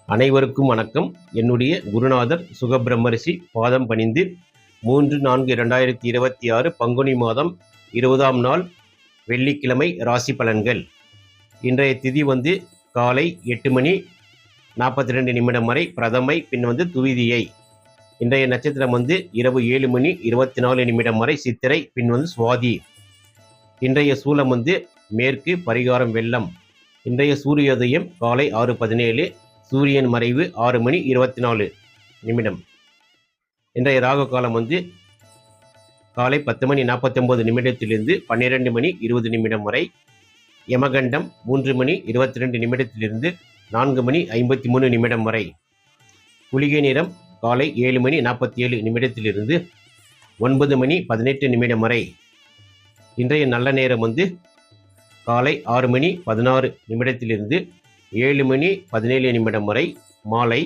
அனைவருக்கும் வணக்கம். என்னுடைய குருநாதர் சுகபிரம்மரிஷி பாதம் பணிந்து 3/4/2026 பங்குனி மாதம் 20ஆம் நாள் வெள்ளிக்கிழமை ராசி பலன்கள். இன்றைய திதி காலை 8:42 வரை பிரதமை, பின் துவிதியை. இன்றைய நட்சத்திரம் இரவு 7:24 வரை சித்திரை, பின் சுவாதி. இன்றைய சூலம் மேற்கு, பரிகாரம் வெள்ளம். இன்றைய சூரியோதயம் காலை 6:17, சூரியன் மறைவு 6:24. இன்றைய ராகு காலம் காலை 10:49 12:20 வரை. யமகண்டம் 3:22 4:53 வரை. குளிகை நேரம் காலை 7:47 9:18 வரை. இன்றைய நல்ல நேரம் காலை 6:16 7:17 வரை. மாலை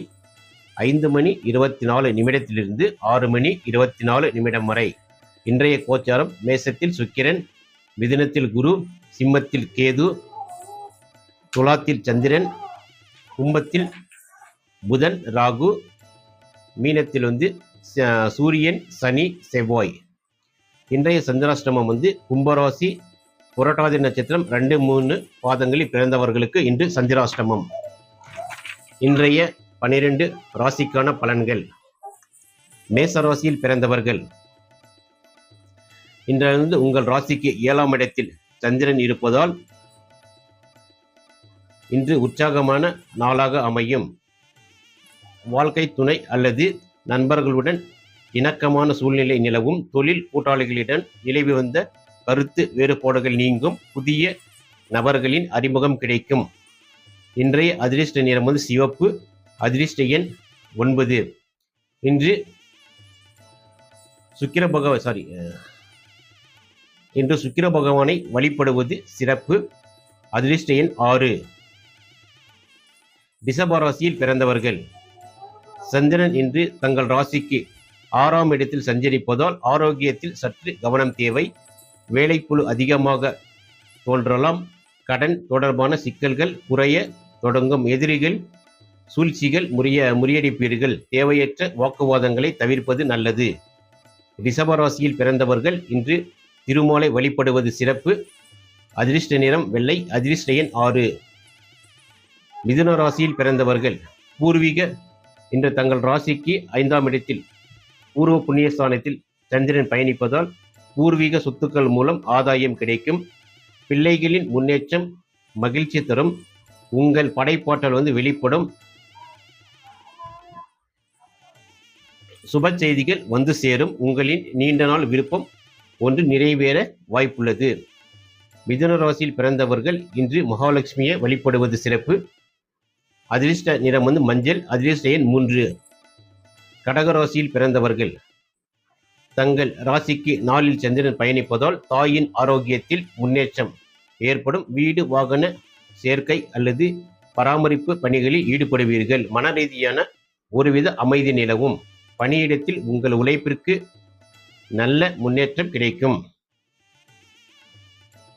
5:24 6:24 வரை. இன்றைய கோச்சாரம் மேசத்தில் சுக்கிரன், மிதுனத்தில் குரு, சிம்மத்தில் கேது, துலாத்தில் சந்திரன், கும்பத்தில் புதன் ராகு, மீனத்தில் சூரியன் சனி செவ்வாய். இன்றைய சந்திராஷ்டமம் கும்பராசி, புரட்டாதி நட்சத்திரம் 2-3 பாதங்களில் பிறந்தவர்களுக்கு இன்று சந்திராஷ்டமம். இன்றைய 12 ராசிக்கான பலன்கள். மேசராசியில் பிறந்தவர்கள், இன்றிலிருந்து உங்கள் ராசிக்கு 7ஆம் இடத்தில் சந்திரன் இருப்பதால் இன்று உற்சாகமான நாளாக அமையும். வாழ்க்கை துணை அல்லது நண்பர்களுடன் இணக்கமான சூழ்நிலை நிலவும். தொழில் கூட்டாளிகளிடம் நிலவி வந்த கருத்து வேறுபாடுகள் நீங்கும். புதிய நபர்களின் அறிமுகம் கிடைக்கும். இன்றைய அதிர்ஷ்ட நிறம் சிவப்பு. அதிர்ஷ்ட எண் 9. இன்று சுக்கிர பகவானை வழிபடுவது சிறப்பு. அதிர்ஷ்ட எண் 6. ரிஷபராசியில் பிறந்தவர்கள், சந்திரன் இன்று தங்கள் ராசிக்கு 6ஆம் இடத்தில் சஞ்சரிப்பதால் ஆரோக்கியத்தில் சற்று கவனம் தேவை. வேலைப்புழு அதிகமாக தோன்றலாம். கடன் தொடர்பான சிக்கல்கள் குறைய தொடங்கும். எதிரிகள் சூழ்ச்சிகள் முறியடிப்பீர்கள். தேவையற்ற வாக்குவாதங்களை தவிர்ப்பது நல்லது. ரிஷபராசியில் பிறந்தவர்கள் இன்று திருமாலை வழிபடுவது சிறப்பு. அதிர்ஷ்ட நிறம் வெள்ளை. அதிர்ஷ்ட எண் 6. மிதுன ராசியில் பிறந்தவர்கள், பூர்வீக இன்று தங்கள் ராசிக்கு 5ஆம் இடத்தில் பூர்வ புண்ணியஸ்தானத்தில் சந்திரன் பயணிப்பதால் பூர்வீக சொத்துக்கள் மூலம் ஆதாயம் கிடைக்கும். பிள்ளைகளின் முன்னேற்றம் மகிழ்ச்சி தரும். உங்கள் படைப்பாற்றல் வெளிப்படும். சுப செய்திகள் சேரும். உங்களின் நீண்ட நாள் விருப்பம் ஒன்று நிறைவேற வாய்ப்புள்ளது. மிதுன ராசியில் பிறந்தவர்கள் இன்று மகாலட்சுமியை வழிபடுவது சிறப்பு. அதிர்ஷ்ட நிறம் மஞ்சள். அதிர்ஷ்ட எண் 3. கடகராசியில் பிறந்தவர்கள், தங்கள் ராசிக்கு 4இல் சந்திரன் பயணிப்பதால் தாயின் ஆரோக்கியத்தில் முன்னேற்றம் ஏற்படும். வீடு வாகன சேர்க்கை அல்லது பராமரிப்பு பணிகளில் ஈடுபடுவீர்கள். மன ரீதியான ஒருவித அமைதி நிலவும். பணியிடத்தில் உங்கள் உழைப்பிற்கு நல்ல முன்னேற்றம் கிடைக்கும்.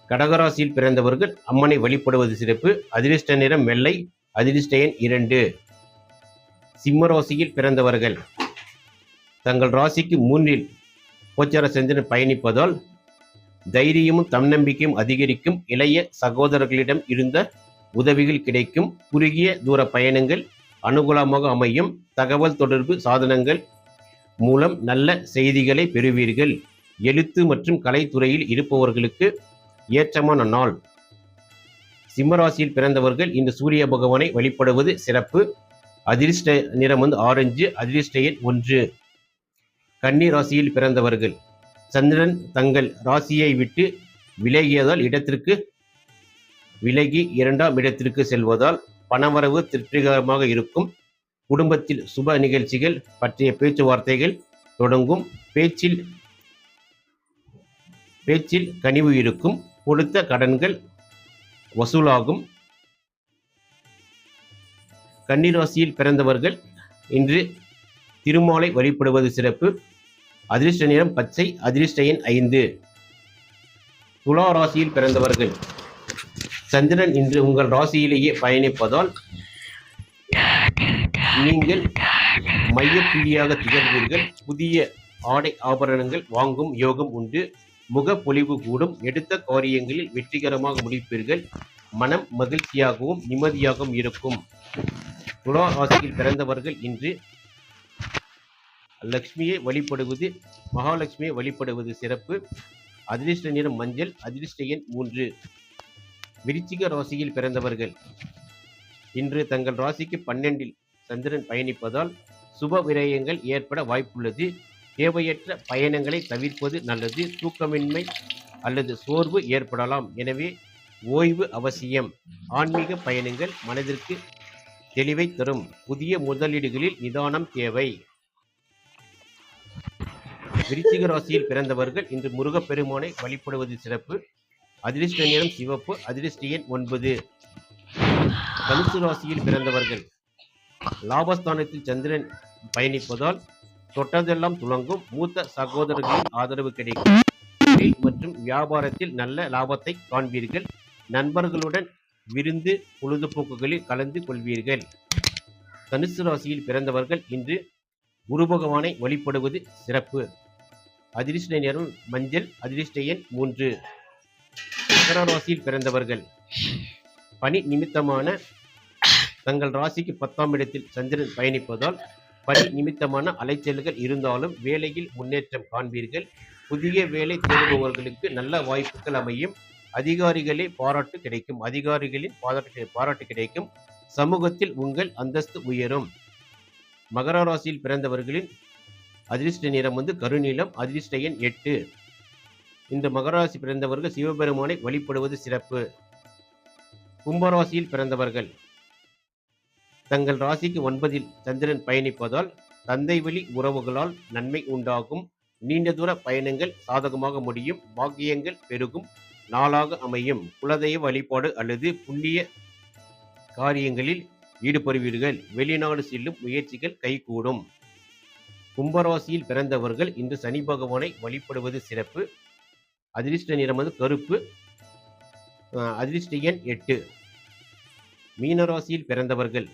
கடகராசியில் பிறந்தவர்கள் அம்மனை வழிபடுவது சிறப்பு. அதிர்ஷ்ட நிறம் வெள்ளை. அதிர்ஷ்ட எண் 2. சிம்ம ராசியில் பிறந்தவர்கள், தங்கள் ராசிக்கு 3இல் கோச்சார சந்திரன் பயணிப்பதால் தைரியமும் தன்னம்பிக்கையும் அதிகரிக்கும். இளைய சகோதரர்களிடம் இருந்த உதவிகள் கிடைக்கும். குறுகிய தூர பயணங்கள் அனுகூலமாக அமையும். தகவல் தொடர்பு சாதனங்கள் மூலம் நல்ல செய்திகளை பெறுவீர்கள். எழுத்து மற்றும் கலைத்துறையில் இருப்பவர்களுக்கு ஏற்றமான நாள். சிம்மராசியில் பிறந்தவர்கள் இன்று சூரிய பகவானை வழிபடுவது சிறப்பு. அதிர்ஷ்ட நிறம் ஆரஞ்சு. அதிர்ஷ்ட எண் 1. கன்னி ராசியில் பிறந்தவர்கள், சந்திரன் தங்கள் ராசியை விட்டு விலகியதால் இடத்திற்கு விலகி 2ஆம் இடத்திற்கு செல்வதால் பணவரவு திருப்திகரமாக இருக்கும். குடும்பத்தில் சுப நிகழ்ச்சிகள் பற்றிய பேச்சுவார்த்தைகள் தொடங்கும். பேச்சில் கனிவு இருக்கும். கொடுத்த கடன்கள் வசூலாகும். கன்னிராசியில் பிறந்தவர்கள் இன்று திருமாலை வழிபடுவது சிறப்பு. அதிர்ஷ்ட நிறம் பச்சை. அதிர்ஷ்ட எண் 5. துலா ராசியில் பிறந்தவர்கள், சந்திரன் இன்று உங்கள் ராசியிலேயே பயணிப்பதால் நீங்கள் மையப்புள்ளியாக திகழ்வீர்கள். புதிய ஆடை ஆபரணங்கள் வாங்கும் யோகம் உண்டு. முகப்பொலிவு கூடும். எடுத்த காரியங்களில் வெற்றிகரமாக முடிப்பீர்கள். மனம் மகிழ்ச்சியாகவும் நிம்மதியாகவும் இருக்கும். துலா ராசியில் பிறந்தவர்கள் இன்று லக்ஷ்மியை வழிபடுவது, மகாலட்சுமியை வழிபடுவது சிறப்பு. அதிர்ஷ்ட நிறம் மஞ்சள். அதிர்ஷ்ட எண் 3. விருச்சிக ராசியில் பிறந்தவர்கள் இன்று தங்கள் ராசிக்கு 12 சந்திரன் பயணிப்பதால் சுப விரயங்கள் ஏற்பட வாய்ப்புள்ளது. தேவையற்ற பயணங்களை தவிர்ப்பது நல்லது. தூக்கமின்மை அல்லது சோர்வு ஏற்படலாம். எனவே ஓய்வு அவசியம். ஆன்மீக பயணங்கள் மனதிற்கு தெளிவை தரும். புதிய முதலீடுகளில் நிதானம் தேவை. விருச்சிக ராசியில் பிறந்தவர்கள் இன்று முருகப்பெருமானை வழிபடுவது சிறப்பு. அதிர்ஷ்ட நிறம் சிவப்பு. அதிர்ஷ்ட எண் 9. தனுசு ராசியில் பிறந்தவர்கள் லாபஸ்தானத்தில் சந்திரன் பயணிப்பதால் தொட்டதெல்லாம் துலங்கும். மூத்த சகோதரர்களின் ஆதரவு கிடைக்கும். தொழில் மற்றும் வியாபாரத்தில் நல்ல லாபத்தை காண்பீர்கள். நண்பர்களுடன் விருந்து பொழுதுபோக்குகளில் கலந்து கொள்வீர்கள். தனுசு ராசியில் பிறந்தவர்கள் இன்று குரு பகவானை வழிபடுவது சிறப்பு. அதிர்ஷ்ட நிறம் மஞ்சள். அதிர்ஷ்ட எண் 3. மகர ராசியில் பிறந்தவர்கள் பணி நிமித்தமான தங்கள் ராசிக்கு 10ஆம் இடத்தில் சந்திரன் பயணிப்பதால் பணி நிமித்தமான அலைச்சல்கள் இருந்தாலும் வேலையில் முன்னேற்றம் காண்பீர்கள். புதிய வேலை தேடுபவர்களுக்கு நல்ல வாய்ப்புகள் அமையும். அதிகாரிகளின் பாராட்டு கிடைக்கும். சமூகத்தில் உங்கள் அந்தஸ்து உயரும். மகர ராசியில் பிறந்தவர்களின் அதிர்ஷ்ட நிறம் கருநீலம். அதிர்ஷ்ட எண் 8. இந்த மகராசி பிறந்தவர்கள் சிவபெருமானை வழிபடுவது சிறப்பு. கும்பராசியில் பிறந்தவர்கள் தங்கள் ராசிக்கு 9இல் சந்திரன் பயணிப்பதால் தந்தை வழி உறவுகளால் நன்மை உண்டாகும். நீண்ட தூர பயணங்கள் சாதகமாக முடியும். பாக்கியங்கள் பெருகும் நாளாக அமையும். குலதெய்வ வழிபாடு அல்லது புண்ணிய காரியங்களில் ஈடுபடுவீர்கள். வெளிநாடு செல்லும் முயற்சிகள் கைகூடும். கும்பராசியில் பிறந்தவர்கள் இன்று சனி பகவானை வழிபடுவது சிறப்பு. அதிர்ஷ்ட நிறம் கருப்பு. அதிர்ஷ்ட எண் 8. மீனராசியில் பிறந்தவர்கள்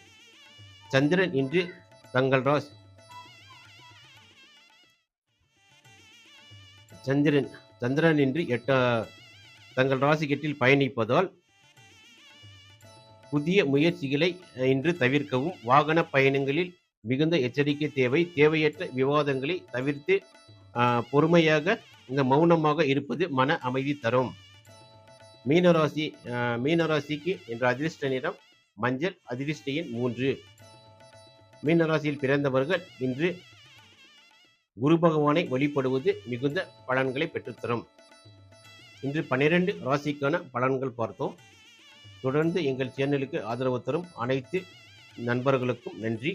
சந்திரன் இன்று தங்கள் ராசி சந்திரன் இன்று தங்கள் ராசி எட்டில் பயணிப்பதால் புதிய முயற்சிகளை இன்று தவிர்க்கவும். வாகன பயணங்களில் மிகுந்த எச்சரிக்கை தேவை. தேவையற்ற விவாதங்களை தவிர்த்து பொறுமையாக மௌனமாக இருப்பது மன அமைதி தரும். மீனராசிக்கு என்ற அதிர்ஷ்ட நிறம் மஞ்சள். அதிர்ஷ்ட எண் 3. மீனராசியில் பிறந்தவர்கள் இன்று குரு பகவானை வழிபடுவது மிகுந்த பலன்களை பெற்றுத்தரும். இன்று 12 ராசிக்கான பலன்கள் பார்த்தோம். தொடர்ந்து எங்கள் சேனலுக்கு ஆதரவு தரும் அனைத்து நண்பர்களுக்கும் நன்றி.